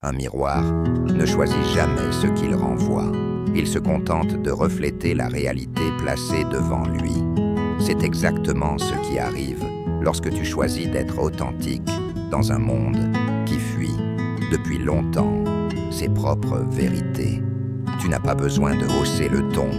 Un miroir ne choisit jamais ce qu'il renvoie. Il se contente de refléter la réalité placée devant lui. C'est exactement ce qui arrive lorsque tu choisis d'être authentique dans un monde qui fuit depuis longtemps ses propres vérités. Tu n'as pas besoin de hausser le ton,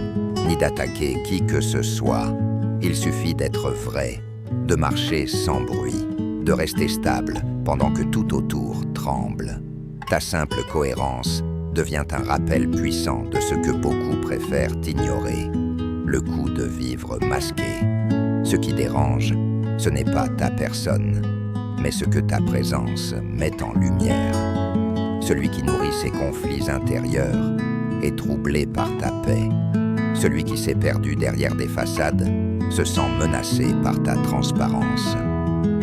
ni d'attaquer qui que ce soit. Il suffit d'être vrai, de marcher sans bruit, de rester stable pendant que tout autour tremble. Ta simple cohérence devient un rappel puissant de ce que beaucoup préfèrent ignorer, le coup de vivre masqué. Ce qui dérange, ce n'est pas ta personne, mais ce que ta présence met en lumière. Celui qui nourrit ses conflits intérieurs est troublé par ta paix. Celui qui s'est perdu derrière des façades se sent menacé par ta transparence.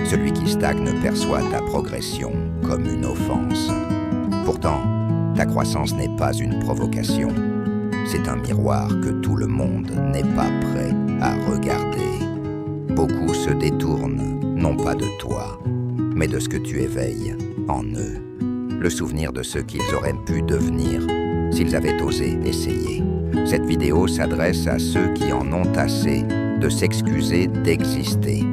Celui qui stagne perçoit ta progression comme une offense. Pourtant, ta croissance n'est pas une provocation. C'est un miroir que tout le monde n'est pas prêt à regarder. Beaucoup se détournent, non pas de toi, mais de ce que tu éveilles en eux. Le souvenir de ce qu'ils auraient pu devenir s'ils avaient osé essayer. Cette vidéo s'adresse à ceux qui en ont assez de s'excuser d'exister,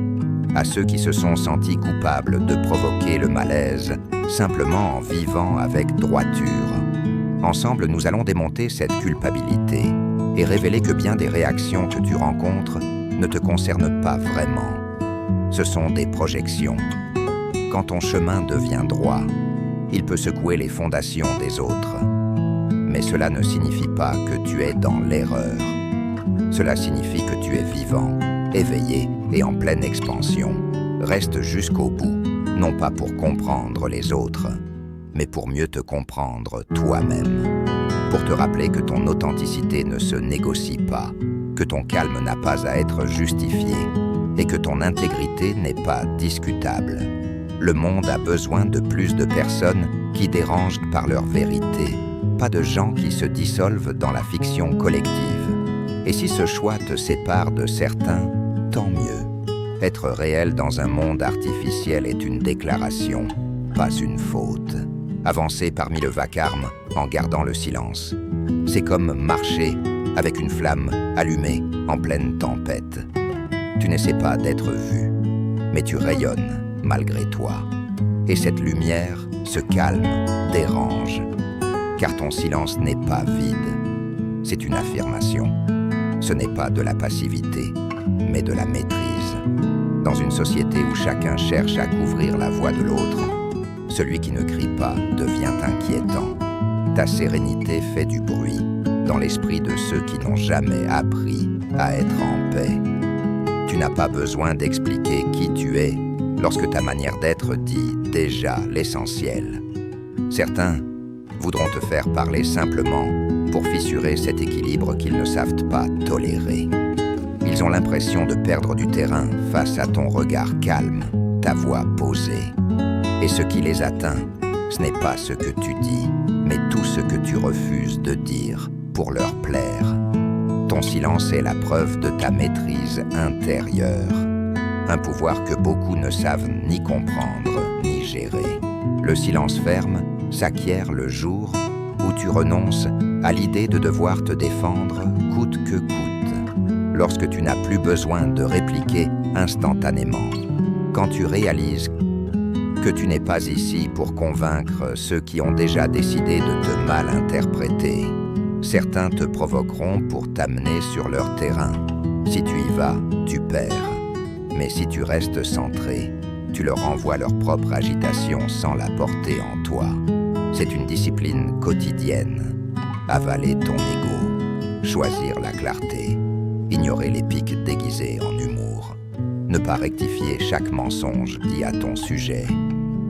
à ceux qui se sont sentis coupables de provoquer le malaise simplement en vivant avec droiture. Ensemble, nous allons démonter cette culpabilité et révéler que bien des réactions que tu rencontres ne te concernent pas vraiment. Ce sont des projections. Quand ton chemin devient droit, il peut secouer les fondations des autres. Mais cela ne signifie pas que tu es dans l'erreur. Cela signifie que tu es vivant, éveillé et en pleine expansion. Reste jusqu'au bout, non pas pour comprendre les autres, mais pour mieux te comprendre toi-même. Pour te rappeler que ton authenticité ne se négocie pas, que ton calme n'a pas à être justifié et que ton intégrité n'est pas discutable. Le monde a besoin de plus de personnes qui dérangent par leur vérité, pas de gens qui se dissolvent dans la fiction collective. Et si ce choix te sépare de certains, tant mieux. Être réel dans un monde artificiel est une déclaration, pas une faute. Avancer parmi le vacarme en gardant le silence, c'est comme marcher avec une flamme allumée en pleine tempête. Tu n'essaies pas d'être vu, mais tu rayonnes malgré toi. Et cette lumière, ce calme, dérange. Car ton silence n'est pas vide, c'est une affirmation. Ce n'est pas de la passivité, mais de la maîtrise. Dans une société où chacun cherche à couvrir la voix de l'autre, celui qui ne crie pas devient inquiétant. Ta sérénité fait du bruit dans l'esprit de ceux qui n'ont jamais appris à être en paix. Tu n'as pas besoin d'expliquer qui tu es lorsque ta manière d'être dit déjà l'essentiel. Certains voudront te faire parler simplement pour fissurer cet équilibre qu'ils ne savent pas tolérer. Ils ont l'impression de perdre du terrain face à ton regard calme, ta voix posée. Et ce qui les atteint, ce n'est pas ce que tu dis, mais tout ce que tu refuses de dire pour leur plaire. Ton silence est la preuve de ta maîtrise intérieure. Un pouvoir que beaucoup ne savent ni comprendre, ni gérer. Le silence ferme s'acquiert le jour où tu renonces à l'idée de devoir te défendre coûte que coûte. Lorsque tu n'as plus besoin de répliquer instantanément. Quand tu réalises que tu n'es pas ici pour convaincre ceux qui ont déjà décidé de te mal interpréter. Certains te provoqueront pour t'amener sur leur terrain. Si tu y vas, tu perds. Mais si tu restes centré, tu leur envoies leur propre agitation sans la porter en toi. C'est une discipline quotidienne. Avaler ton ego, choisir la clarté, ignorer les pics déguisés en humour. Ne pas rectifier chaque mensonge dit à ton sujet.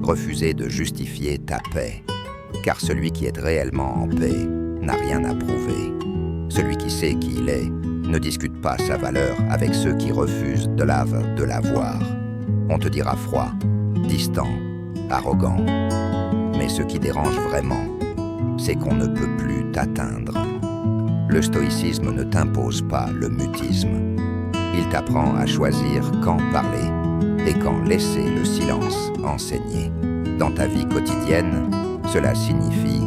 Refuser de justifier ta paix, car celui qui est réellement en paix n'a rien à prouver. Celui qui sait qui il est ne discute pas sa valeur avec ceux qui refusent de la voir. On te dira froid, distant, arrogant. Mais ce qui dérange vraiment, c'est qu'on ne peut plus t'atteindre. Le stoïcisme ne t'impose pas le mutisme. Il t'apprend à choisir quand parler et quand laisser le silence enseigner. Dans ta vie quotidienne, Cela signifie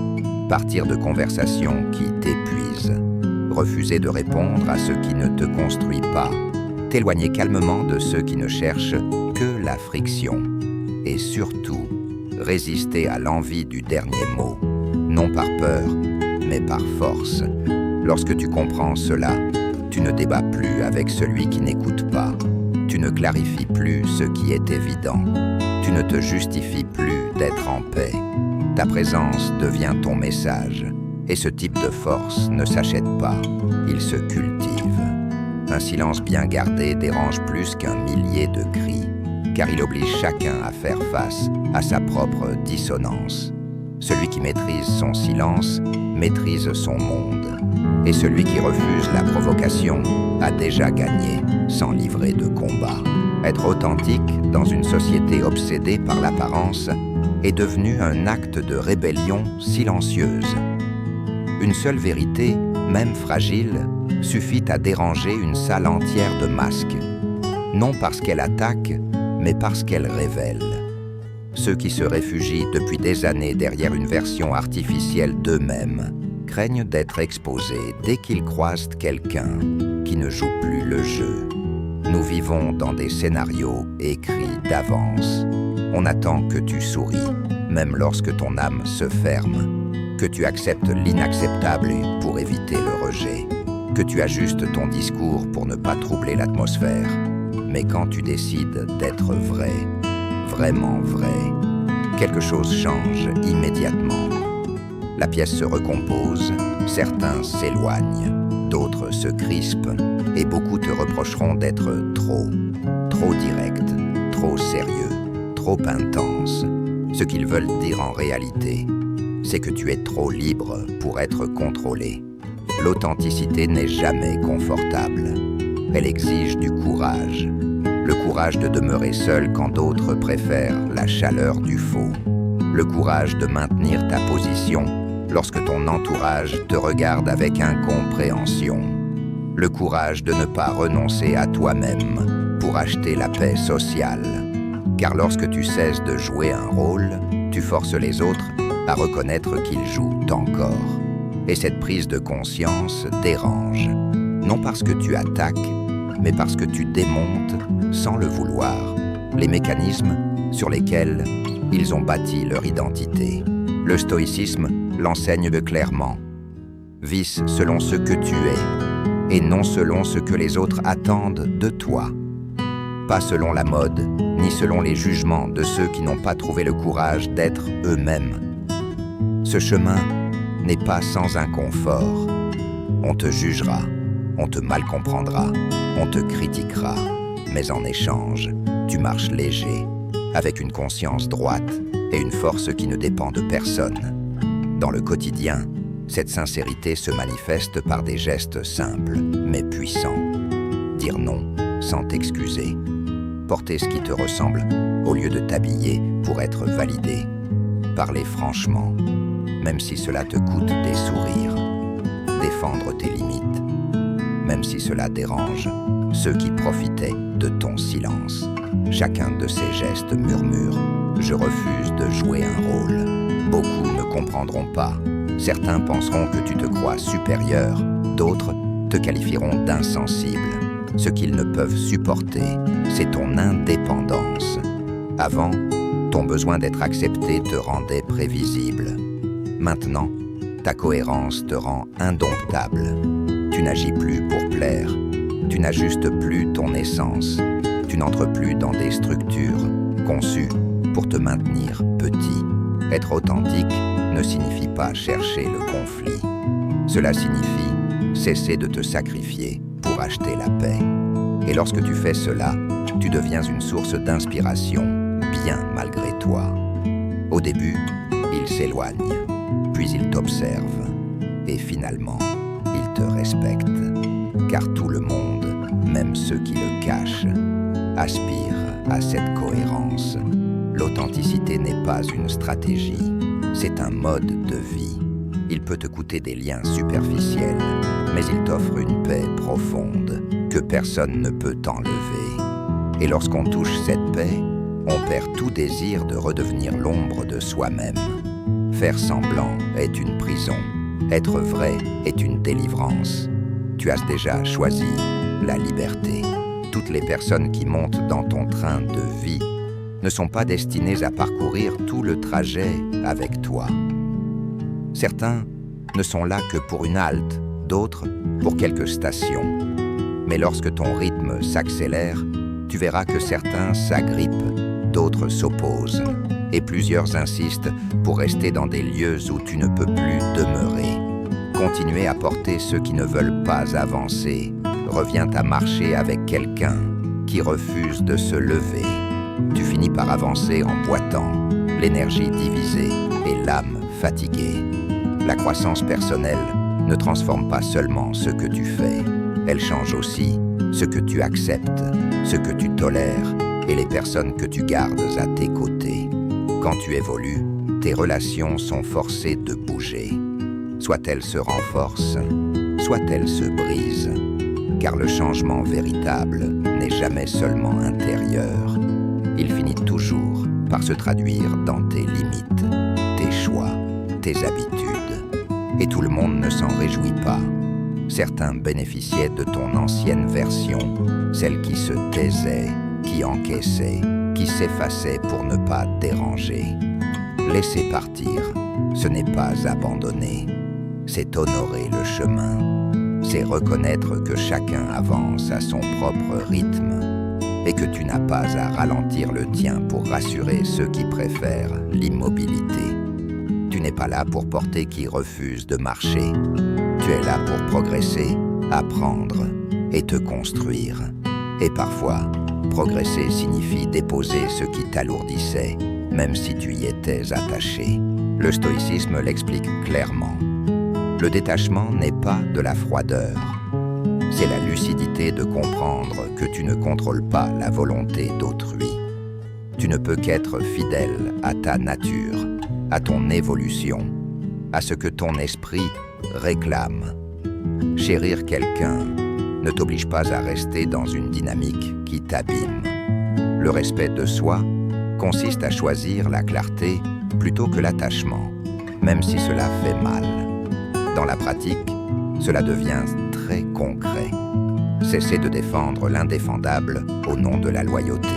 partir de conversations qui t'épuisent, refuser de répondre à ce qui ne te construit pas, t'éloigner calmement de ceux qui ne cherchent que la friction, et surtout, résister à l'envie du dernier mot, non par peur, mais par force. Lorsque tu comprends cela, tu ne débats plus avec celui qui n'écoute pas, tu ne clarifies plus ce qui est évident, tu ne te justifies plus d'être en paix. Ta présence devient ton message, et ce type de force ne s'achète pas, il se cultive. Un silence bien gardé dérange plus qu'un millier de cris, car il oblige chacun à faire face à sa propre dissonance. Celui qui maîtrise son silence maîtrise son monde, et celui qui refuse la provocation a déjà gagné sans livrer de combat. Être authentique dans une société obsédée par l'apparence est devenu un acte de rébellion silencieuse. Une seule vérité, même fragile, suffit à déranger une salle entière de masques, non parce qu'elle attaque, mais parce qu'elle révèle. Ceux qui se réfugient depuis des années derrière une version artificielle d'eux-mêmes craignent d'être exposés dès qu'ils croisent quelqu'un qui ne joue plus le jeu. Nous vivons dans des scénarios écrits d'avance. On attend que tu souris, même lorsque ton âme se ferme, que tu acceptes l'inacceptable pour éviter le rejet, que tu ajustes ton discours pour ne pas troubler l'atmosphère. Mais quand tu décides d'être vrai, vraiment vrai, quelque chose change immédiatement. La pièce se recompose, certains s'éloignent, d'autres se crispent, et beaucoup te reprocheront d'être trop direct, trop sérieux, trop intense. Ce qu'ils veulent dire en réalité, c'est que tu es trop libre pour être contrôlé. L'authenticité n'est jamais confortable. Elle exige du courage. Le courage de demeurer seul quand d'autres préfèrent la chaleur du faux. Le courage de maintenir ta position lorsque ton entourage te regarde avec incompréhension. Le courage de ne pas renoncer à toi-même pour acheter la paix sociale. Car lorsque tu cesses de jouer un rôle, tu forces les autres à reconnaître qu'ils jouent encore. Et cette prise de conscience dérange, non parce que tu attaques, mais parce que tu démontes, sans le vouloir, les mécanismes sur lesquels ils ont bâti leur identité. Le stoïcisme l'enseigne clairement. Vis selon ce que tu es, et non selon ce que les autres attendent de toi. Pas selon la mode, ni selon les jugements de ceux qui n'ont pas trouvé le courage d'être eux-mêmes. Ce chemin n'est pas sans inconfort. On te jugera, on te mal comprendra, on te critiquera, mais en échange, tu marches léger, avec une conscience droite et une force qui ne dépend de personne. Dans le quotidien, cette sincérité se manifeste par des gestes simples, mais puissants. Dire non sans t'excuser. Porter ce qui te ressemble, au lieu de t'habiller pour être validé. Parler franchement, même si cela te coûte des sourires. Défendre tes limites, même si cela dérange ceux qui profitaient de ton silence. Chacun de ces gestes murmure « Je refuse de jouer un rôle ». Beaucoup ne comprendront pas. Certains penseront que tu te crois supérieur, d'autres te qualifieront d'insensible. Ce qu'ils ne peuvent supporter, c'est ton indépendance. Avant, ton besoin d'être accepté te rendait prévisible. Maintenant, ta cohérence te rend indomptable. Tu n'agis plus pour plaire. Tu n'ajustes plus ton essence. Tu n'entres plus dans des structures conçues pour te maintenir petit. Être authentique ne signifie pas chercher le conflit. Cela signifie cesser de te sacrifier pour acheter la paix. Et lorsque tu fais cela, tu deviens une source d'inspiration, bien malgré toi. Au début, il s'éloigne, puis il t'observe, et finalement, il te respecte. Car tout le monde, même ceux qui le cachent, aspirent à cette cohérence. L'authenticité n'est pas une stratégie, c'est un mode de vie. Il peut te coûter des liens superficiels, mais il t'offre une paix profonde que personne ne peut enlever. Et lorsqu'on touche cette paix, on perd tout désir de redevenir l'ombre de soi-même. Faire semblant est une prison. Être vrai est une délivrance. Tu as déjà choisi la liberté. Toutes les personnes qui montent dans ton train de vie ne sont pas destinées à parcourir tout le trajet avec toi. Certains ne sont là que pour une halte, d'autres pour quelques stations. Mais lorsque ton rythme s'accélère, tu verras que certains s'agrippent, d'autres s'opposent, et plusieurs insistent pour rester dans des lieux où tu ne peux plus demeurer. Continuer à porter ceux qui ne veulent pas avancer revient à marcher avec quelqu'un qui refuse de se lever. Tu finis par avancer en boitant, l'énergie divisée et l'âme fatiguée. La croissance personnelle ne transforme pas seulement ce que tu fais, elle change aussi ce que tu acceptes, ce que tu tolères et les personnes que tu gardes à tes côtés. Quand tu évolues, tes relations sont forcées de bouger. Soit elles se renforcent, soit elles se brisent. Car le changement véritable n'est jamais seulement intérieur. Il finit toujours par se traduire dans tes limites, tes choix, tes habitudes. Et tout le monde ne s'en réjouit pas. Certains bénéficiaient de ton ancienne version, celle qui se taisait, qui encaissait, qui s'effaçait pour ne pas déranger. Laisser partir, ce n'est pas abandonner, c'est honorer le chemin. C'est reconnaître que chacun avance à son propre rythme et que tu n'as pas à ralentir le tien pour rassurer ceux qui préfèrent l'immobilité. Tu n'es pas là pour porter qui refuse de marcher. Tu es là pour progresser, apprendre et te construire. Et parfois, progresser signifie déposer ce qui t'alourdissait, même si tu y étais attaché. Le stoïcisme l'explique clairement. Le détachement n'est pas de la froideur. C'est la lucidité de comprendre que tu ne contrôles pas la volonté d'autrui. Tu ne peux qu'être fidèle à ta nature, à ton évolution, à ce que ton esprit réclame. Chérir quelqu'un ne t'oblige pas à rester dans une dynamique qui t'abîme. Le respect de soi consiste à choisir la clarté plutôt que l'attachement, même si cela fait mal. Dans la pratique, cela devient très concret. Cessez de défendre l'indéfendable au nom de la loyauté.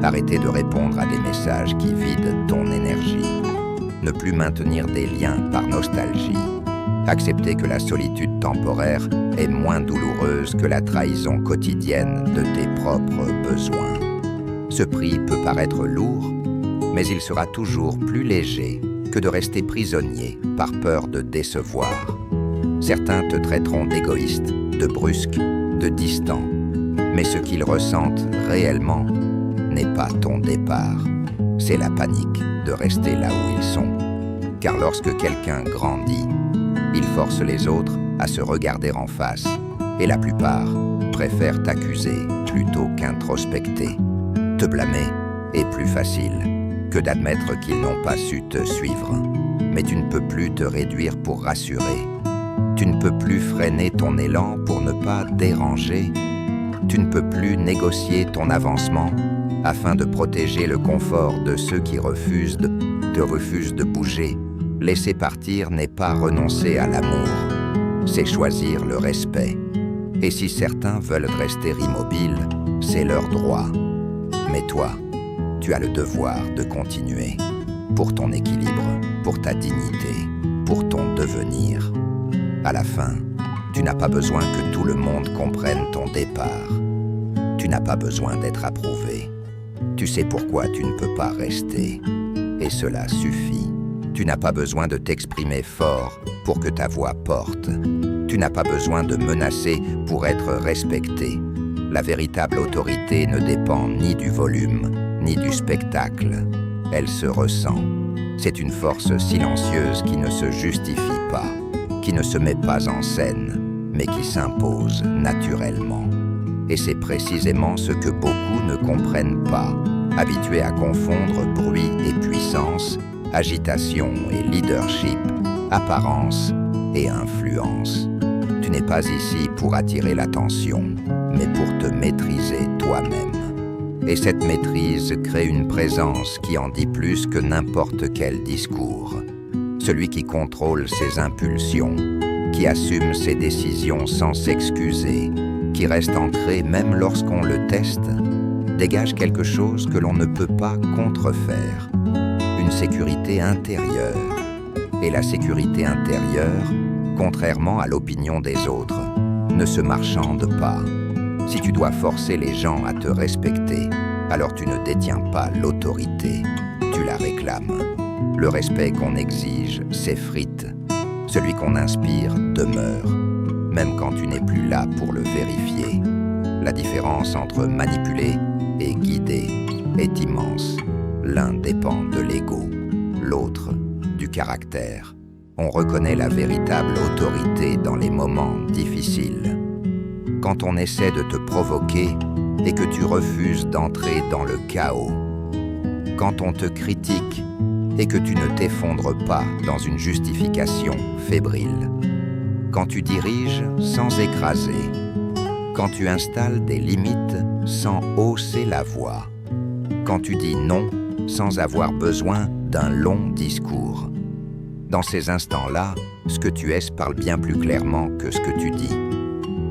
Arrêtez de répondre à des messages qui vident ton énergie. Ne plus maintenir des liens par nostalgie. Accepter que la solitude temporaire est moins douloureuse que la trahison quotidienne de tes propres besoins. Ce prix peut paraître lourd, mais il sera toujours plus léger que de rester prisonnier par peur de décevoir. Certains te traiteront d'égoïste, de brusque, de distant, mais ce qu'ils ressentent réellement n'est pas ton départ. C'est la panique de rester là où ils sont. Car lorsque quelqu'un grandit, il force les autres à se regarder en face, et la plupart préfèrent t'accuser plutôt qu'introspecter. Te blâmer est plus facile que d'admettre qu'ils n'ont pas su te suivre. Mais tu ne peux plus te réduire pour rassurer. Tu ne peux plus freiner ton élan pour ne pas déranger. Tu ne peux plus négocier ton avancement afin de protéger le confort de ceux qui refusent de bouger. Laisser partir n'est pas renoncer à l'amour, c'est choisir le respect. Et si certains veulent rester immobiles, c'est leur droit. Mais toi, tu as le devoir de continuer, pour ton équilibre, pour ta dignité, pour ton devenir. À la fin, tu n'as pas besoin que tout le monde comprenne ton départ. Tu n'as pas besoin d'être approuvé. Tu sais pourquoi tu ne peux pas rester, et cela suffit. Tu n'as pas besoin de t'exprimer fort pour que ta voix porte. Tu n'as pas besoin de menacer pour être respecté. La véritable autorité ne dépend ni du volume, ni du spectacle. Elle se ressent. C'est une force silencieuse qui ne se justifie pas, qui ne se met pas en scène, mais qui s'impose naturellement. Et c'est précisément ce que beaucoup ne comprennent pas, habitués à confondre bruit et puissance, agitation et leadership, apparence et influence. Tu n'es pas ici pour attirer l'attention, mais pour te maîtriser toi-même. Et cette maîtrise crée une présence qui en dit plus que n'importe quel discours. celui qui contrôle ses impulsions, qui assume ses décisions sans s'excuser, qui reste ancré même lorsqu'on le teste, dégage quelque chose que l'on ne peut pas contrefaire, une sécurité intérieure. Et la sécurité intérieure, contrairement à l'opinion des autres, ne se marchande pas. Si tu dois forcer les gens à te respecter, alors tu ne détiens pas l'autorité, tu la réclames. Le respect qu'on exige s'effrite. Celui qu'on inspire demeure, même quand tu n'es plus là pour le vérifier. La différence entre manipuler et guider est immense. L'un dépend de l'ego, l'autre du caractère. On reconnaît la véritable autorité dans les moments difficiles. Quand on essaie de te provoquer et que tu refuses d'entrer dans le chaos. Quand on te critique et que tu ne t'effondres pas dans une justification fébrile. Quand tu diriges sans écraser. Quand tu installes des limites sans hausser la voix. Quand tu dis non sans avoir besoin d'un long discours. Dans ces instants-là, ce que tu es parle bien plus clairement que ce que tu dis.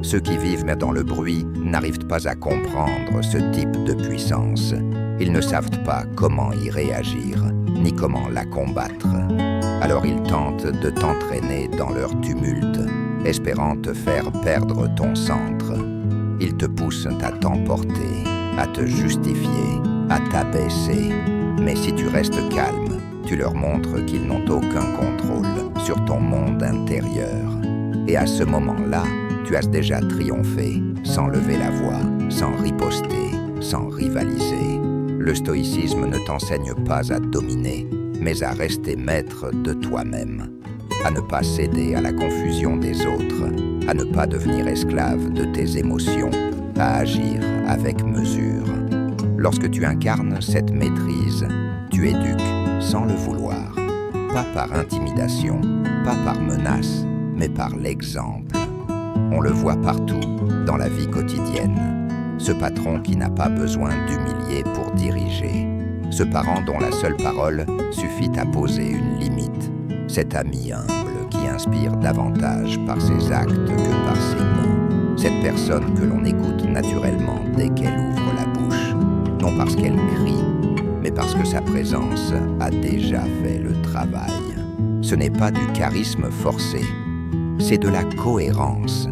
Ceux qui vivent dans le bruit n'arrivent pas à comprendre ce type de puissance. Ils ne savent pas comment y réagir, ni comment la combattre. Alors ils tentent de t'entraîner dans leur tumulte, espérant te faire perdre ton centre. Ils te poussent à t'emporter, à te justifier, à t'abaisser. Mais si tu restes calme, tu leur montres qu'ils n'ont aucun contrôle sur ton monde intérieur. Et à ce moment-là, tu as déjà triomphé, sans lever la voix, sans riposter, sans rivaliser. Le stoïcisme ne t'enseigne pas à dominer, mais à rester maître de toi-même, à ne pas céder à la confusion des autres, à ne pas devenir esclave de tes émotions, à agir avec mesure. Lorsque tu incarnes cette maîtrise, tu éduques sans le vouloir, pas par intimidation, pas par menace, mais par l'exemple. On le voit partout, dans la vie quotidienne. Ce patron qui n'a pas besoin d'humilier pour diriger. Ce parent dont la seule parole suffit à poser une limite. Cet ami humble qui inspire davantage par ses actes que par ses mots. Cette personne que l'on écoute naturellement dès qu'elle ouvre la bouche. Non parce qu'elle crie, mais parce que sa présence a déjà fait le travail. Ce n'est pas du charisme forcé, c'est de la cohérence.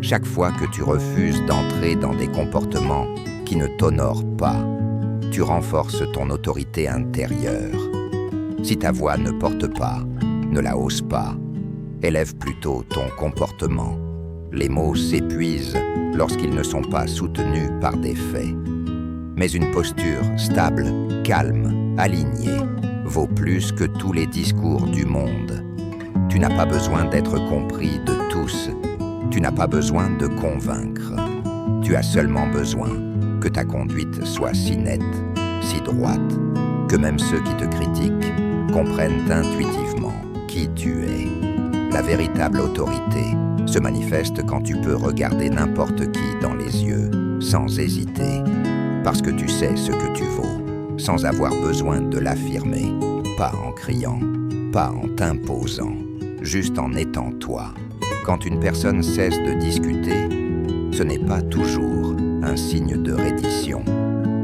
Chaque fois que tu refuses d'entrer dans des comportements qui ne t'honorent pas, tu renforces ton autorité intérieure. Si ta voix ne porte pas, ne la hausse pas, élève plutôt ton comportement. Les mots s'épuisent lorsqu'ils ne sont pas soutenus par des faits. Mais une posture stable, calme, alignée, vaut plus que tous les discours du monde. Tu n'as pas besoin d'être compris de tous. Tu n'as pas besoin de convaincre. Tu as seulement besoin que ta conduite soit si nette, si droite, que même ceux qui te critiquent comprennent intuitivement qui tu es. La véritable autorité se manifeste quand tu peux regarder n'importe qui dans les yeux sans hésiter, parce que tu sais ce que tu vaux, sans avoir besoin de l'affirmer, pas en criant, pas en t'imposant, juste en étant toi. Quand une personne cesse de discuter, ce n'est pas toujours un signe de reddition.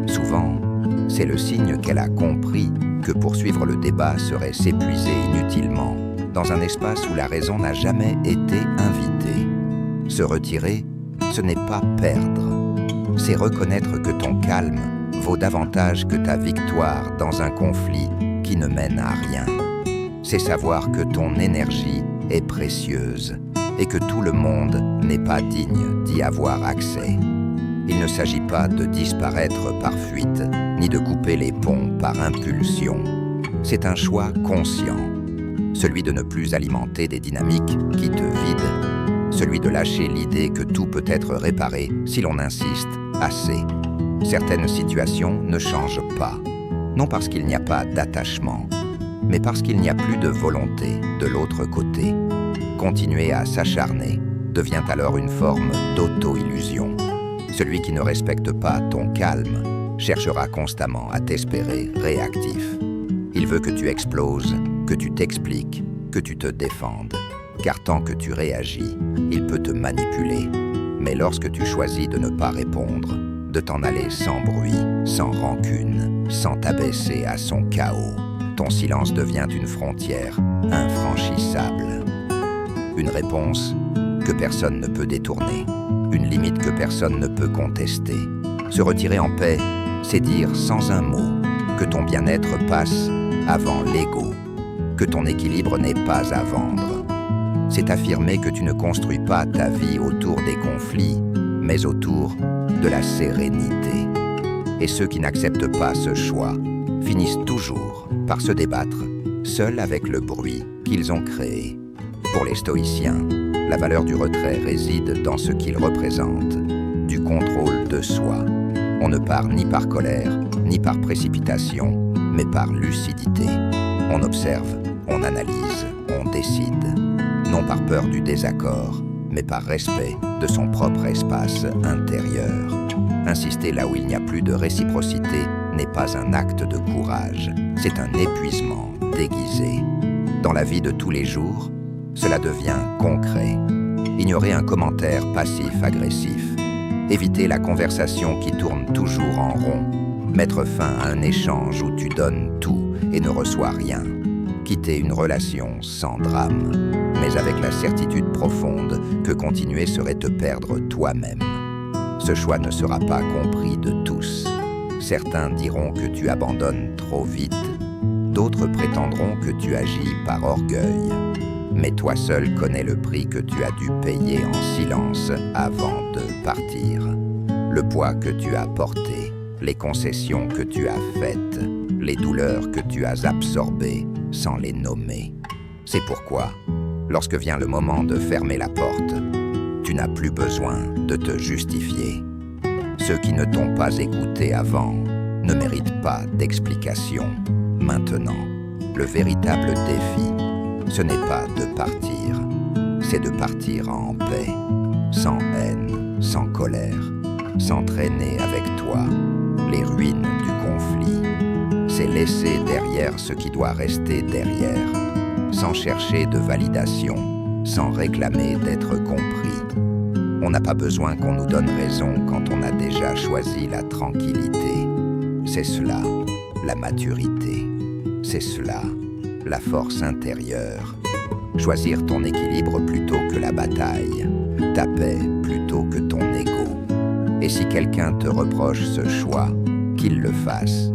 Souvent, c'est le signe qu'elle a compris que poursuivre le débat serait s'épuiser inutilement dans un espace où la raison n'a jamais été invitée. Se retirer, ce n'est pas perdre. C'est reconnaître que ton calme vaut davantage que ta victoire dans un conflit qui ne mène à rien. C'est savoir que ton énergie est précieuse et que tout le monde n'est pas digne d'y avoir accès. Il ne s'agit pas de disparaître par fuite, ni de couper les ponts par impulsion. C'est un choix conscient, celui de ne plus alimenter des dynamiques qui te vident, celui de lâcher l'idée que tout peut être réparé si l'on insiste assez. Certaines situations ne changent pas, non parce qu'il n'y a pas d'attachement, mais parce qu'il n'y a plus de volonté de l'autre côté. Continuer à s'acharner devient alors une forme d'auto-illusion. Celui qui ne respecte pas ton calme cherchera constamment à t'espérer réactif. Il veut que tu exploses que tu t'expliques, que tu te défendes. Car tant que tu réagis, il peut te manipuler. Mais lorsque tu choisis de ne pas répondre, de t'en aller sans bruit, sans rancune, sans t'abaisser à son chaos, ton silence devient une frontière infranchissable. Une réponse que personne ne peut détourner, une limite que personne ne peut contester. Se retirer en paix, c'est dire sans un mot que ton bien-être passe avant l'ego, que ton équilibre n'est pas à vendre. C'est affirmer que tu ne construis pas ta vie autour des conflits, mais autour de la sérénité. Et ceux qui n'acceptent pas ce choix finissent toujours par se débattre, seuls avec le bruit qu'ils ont créé. Pour les stoïciens, la valeur du retrait réside dans ce qu'il représente, du contrôle de soi. On ne part ni par colère, ni par précipitation, mais par lucidité. On observe, on analyse, on décide. Non par peur du désaccord, mais par respect de son propre espace intérieur. Insister là où il n'y a plus de réciprocité n'est pas un acte de courage, c'est un épuisement déguisé. Dans la vie de tous les jours, cela devient concret. Ignorer un commentaire passif-agressif, éviter la conversation qui tourne toujours en rond, mettre fin à un échange où tu donnes tout et ne reçois rien, quitter une relation sans drame, mais avec la certitude profonde que continuer serait te perdre toi-même. Ce choix ne sera pas compris de tous. Certains diront que tu abandonnes trop vite, d'autres prétendront que tu agis par orgueil. Mais toi seul connais le prix que tu as dû payer en silence avant de partir. Le poids que tu as porté, les concessions que tu as faites, les douleurs que tu as absorbées sans les nommer. C'est pourquoi, lorsque vient le moment de fermer la porte, tu n'as plus besoin de te justifier. Ceux qui ne t'ont pas écouté avant ne méritent pas d'explication. Maintenant, le véritable défi, ce n'est pas de partir, c'est de partir en paix, sans haine, sans colère, sans traîner avec toi les ruines du conflit. C'est laisser derrière ce qui doit rester derrière, sans chercher de validation, sans réclamer d'être compris. On n'a pas besoin qu'on nous donne raison quand on a déjà choisi la tranquillité. C'est cela, la maturité. C'est cela, la force intérieure. Choisir ton équilibre plutôt que la bataille, ta paix plutôt que ton ego. Et si quelqu'un te reproche ce choix, qu'il le fasse.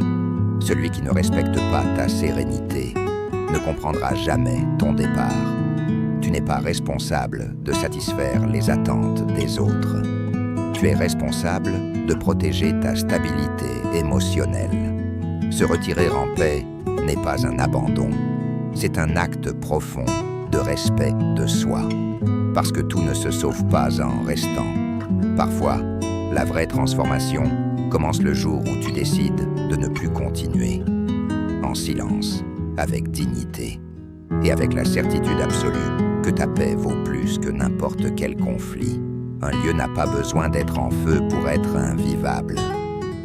Celui qui ne respecte pas ta sérénité ne comprendra jamais ton départ. Tu n'es pas responsable de satisfaire les attentes des autres. Tu es responsable de protéger ta stabilité émotionnelle. Se retirer en paix n'est pas un abandon, c'est un acte profond de respect de soi. Parce que tout ne se sauve pas en restant. Parfois, la vraie transformation commence le jour où tu décides de ne plus continuer. En silence, avec dignité et avec la certitude absolue que ta paix vaut plus que n'importe quel conflit. Un lieu n'a pas besoin d'être en feu pour être invivable.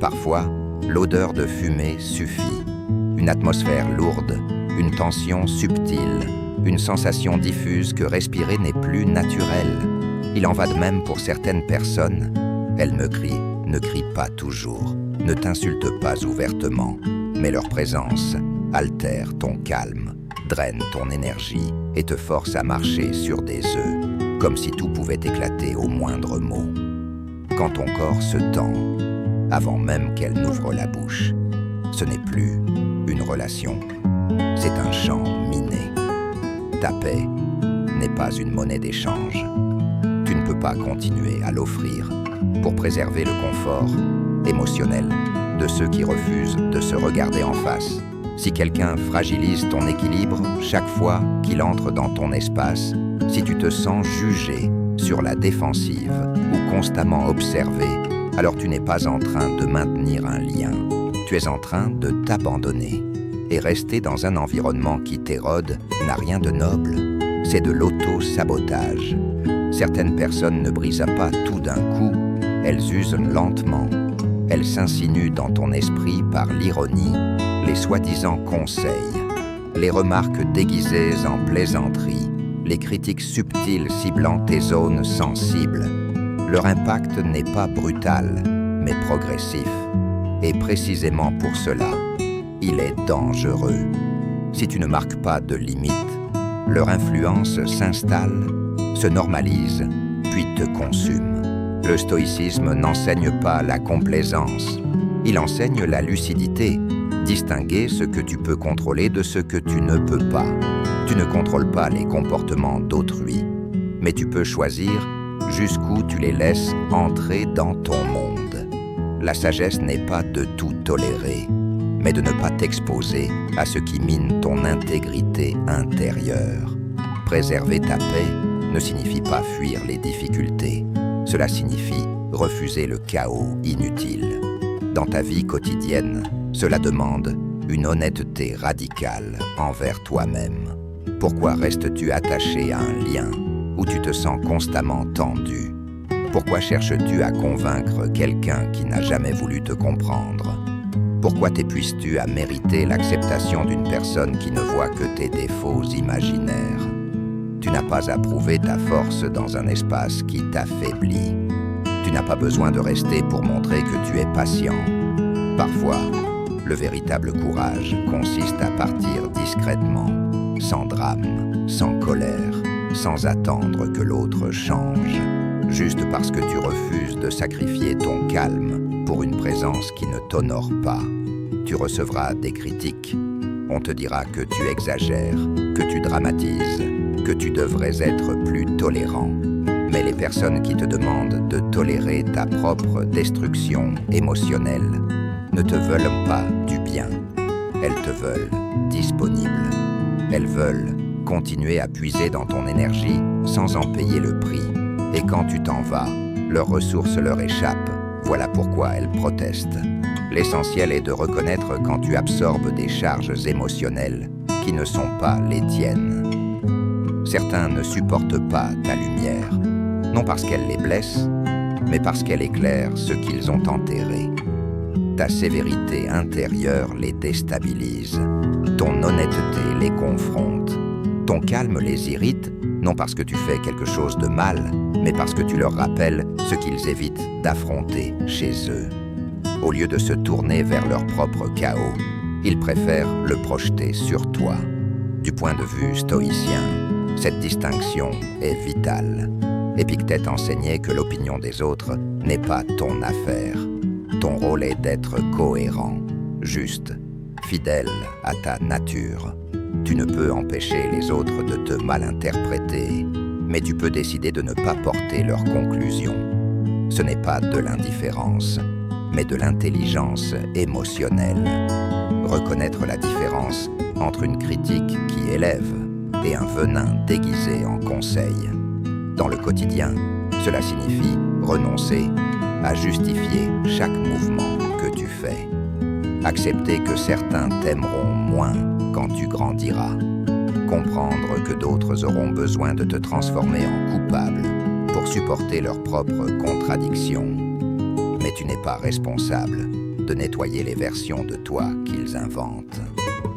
Parfois, l'odeur de fumée suffit. Une atmosphère lourde, une tension subtile, une sensation diffuse que respirer n'est plus naturel. Il en va de même pour certaines personnes. Elles me crient, ne crie pas toujours, ne t'insulte pas ouvertement, mais leur présence altère ton calme, draine ton énergie et te force à marcher sur des œufs, comme si tout pouvait éclater au moindre mot. Quand ton corps se tend, avant même qu'elle n'ouvre la bouche, ce n'est plus une relation, c'est un champ miné. Ta paix n'est pas une monnaie d'échange. Tu ne peux pas continuer à l'offrir pour préserver le confort émotionnel de ceux qui refusent de se regarder en face. Si quelqu'un fragilise ton équilibre chaque fois qu'il entre dans ton espace, si tu te sens jugé, sur la défensive ou constamment observé, alors tu n'es pas en train de maintenir un lien. Tu es en train de t'abandonner. Et rester dans un environnement qui t'érode n'a rien de noble. C'est de l'auto-sabotage. Certaines personnes ne brisent pas tout d'un coup, elles usent lentement. Elles s'insinuent dans ton esprit par l'ironie, les soi-disant conseils. les remarques déguisées en plaisanterie, les critiques subtiles ciblant tes zones sensibles. Leur impact n'est pas brutal, mais progressif. Et précisément pour cela, il est dangereux. Si tu ne marques pas de limites, leur influence s'installe, se normalise, puis te consume. Le stoïcisme n'enseigne pas la complaisance. Il enseigne la lucidité, distinguer ce que tu peux contrôler de ce que tu ne peux pas. Tu ne contrôles pas les comportements d'autrui, mais tu peux choisir jusqu'où tu les laisses entrer dans ton monde. La sagesse n'est pas de tout tolérer, mais de ne pas t'exposer à ce qui mine ton intégrité intérieure. Préserver ta paix ne signifie pas fuir les difficultés. Cela signifie refuser le chaos inutile. Dans ta vie quotidienne, cela demande une honnêteté radicale envers toi-même. Pourquoi restes-tu attaché à un lien où tu te sens constamment tendu? Pourquoi cherches-tu à convaincre quelqu'un qui n'a jamais voulu te comprendre? Pourquoi t'épuises-tu à mériter l'acceptation d'une personne qui ne voit que tes défauts imaginaires? Tu n'as pas à prouver ta force dans un espace qui t'affaiblit. Tu n'as pas besoin de rester pour montrer que tu es patient. Parfois, le véritable courage consiste à partir discrètement, sans drame, sans colère, sans attendre que l'autre change. Juste parce que tu refuses de sacrifier ton calme pour une présence qui ne t'honore pas. Tu recevras des critiques. On te dira que tu exagères, que tu dramatises, que tu devrais être plus tolérant. Mais les personnes qui te demandent de tolérer ta propre destruction émotionnelle ne te veulent pas du bien. Elles te veulent disponible. Elles veulent continuer à puiser dans ton énergie sans en payer le prix. Et quand tu t'en vas, leurs ressources leur échappent. Voilà pourquoi elles protestent. L'essentiel est de reconnaître quand tu absorbes des charges émotionnelles qui ne sont pas les tiennes. Certains ne supportent pas ta lumière, non parce qu'elle les blesse, mais parce qu'elle éclaire ce qu'ils ont enterré. Ta sévérité intérieure les déstabilise. Ton honnêteté les confronte. Ton calme les irrite, non parce que tu fais quelque chose de mal, mais parce que tu leur rappelles ce qu'ils évitent d'affronter chez eux. Au lieu de se tourner vers leur propre chaos, ils préfèrent le projeter sur toi. Du point de vue stoïcien, cette distinction est vitale. Épictète enseignait que l'opinion des autres n'est pas ton affaire. Ton rôle est d'être cohérent, juste, fidèle à ta nature. Tu ne peux empêcher les autres de te mal interpréter, mais tu peux décider de ne pas porter leurs conclusions. Ce n'est pas de l'indifférence, mais de l'intelligence émotionnelle. Reconnaître la différence entre une critique qui élève et un venin déguisé en conseil. Dans le quotidien, cela signifie renoncer à justifier chaque mouvement que tu fais. Accepter que certains t'aimeront moins quand tu grandiras. Comprendre que d'autres auront besoin de te transformer en coupable pour supporter leurs propres contradictions. Mais tu n'es pas responsable de nettoyer les versions de toi qu'ils inventent.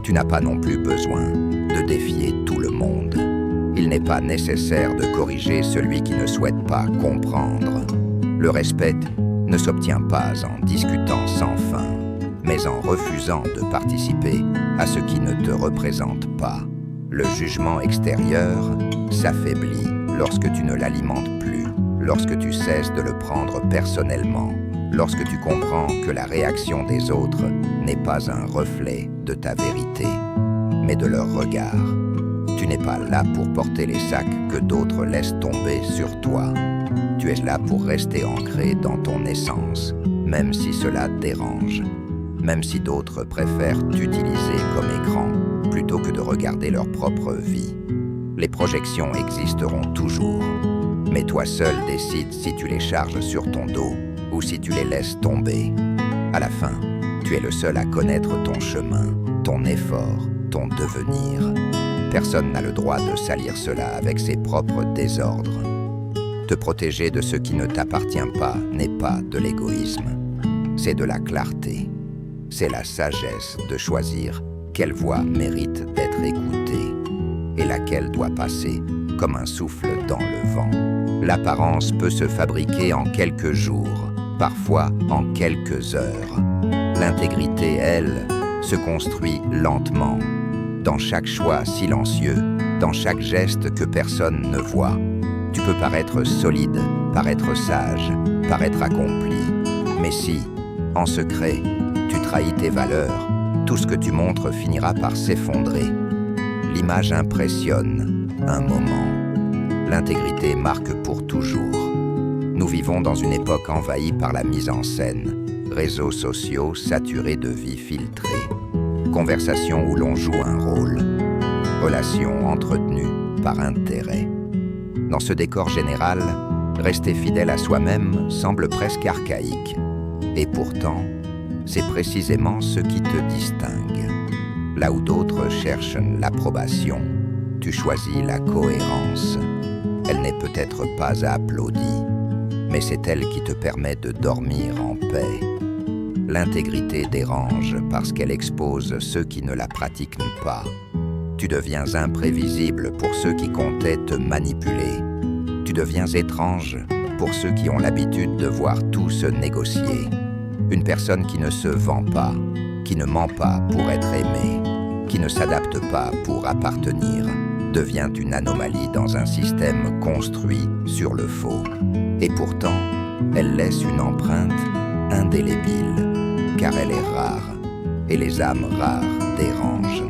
Tu n'as pas non plus besoin de défier tout le monde. Il n'est pas nécessaire de corriger celui qui ne souhaite pas comprendre. Le respect ne s'obtient pas en discutant sans fin, mais en refusant de participer à ce qui ne te représente pas. Le jugement extérieur s'affaiblit lorsque tu ne l'alimentes plus, lorsque tu cesses de le prendre personnellement, lorsque tu comprends que la réaction des autres n'est pas un reflet de ta vérité, mais de leur regard. Tu n'es pas là pour porter les sacs que d'autres laissent tomber sur toi. Tu es là pour rester ancré dans ton essence, même si cela dérange, même si d'autres préfèrent t'utiliser comme écran plutôt que de regarder leur propre vie. Les projections existeront toujours, mais toi seul décides si tu les charges sur ton dos ou si tu les laisses tomber. À la fin, tu es le seul à connaître ton chemin, ton effort, ton devenir. Personne n'a le droit de salir cela avec ses propres désordres. Te protéger de ce qui ne t'appartient pas n'est pas de l'égoïsme, c'est de la clarté. C'est la sagesse de choisir quelle voix mérite d'être écoutée et laquelle doit passer comme un souffle dans le vent. L'apparence peut se fabriquer en quelques jours, parfois en quelques heures. L'intégrité, elle, se construit lentement, dans chaque choix silencieux, dans chaque geste que personne ne voit. Tu peux paraître solide, paraître sage, paraître accompli. Mais si, en secret, tu trahis tes valeurs, tout ce que tu montres finira par s'effondrer. L'image impressionne un moment. L'intégrité marque pour toujours. Nous vivons dans une époque envahie par la mise en scène, réseaux sociaux saturés de vie filtrée, conversations où l'on joue un rôle, relations entretenues par intérêt. Dans ce décor général, rester fidèle à soi-même semble presque archaïque. Et pourtant, c'est précisément ce qui te distingue. Là où d'autres cherchent l'approbation, tu choisis la cohérence. Elle n'est peut-être pas applaudie, mais c'est elle qui te permet de dormir en paix. L'intégrité dérange parce qu'elle expose ceux qui ne la pratiquent pas. Tu deviens imprévisible pour ceux qui comptaient te manipuler. Tu deviens étrange pour ceux qui ont l'habitude de voir tout se négocier. Une personne qui ne se vend pas, qui ne ment pas pour être aimée, qui ne s'adapte pas pour appartenir, devient une anomalie dans un système construit sur le faux. Et pourtant, elle laisse une empreinte indélébile, car elle est rare, et les âmes rares dérangent.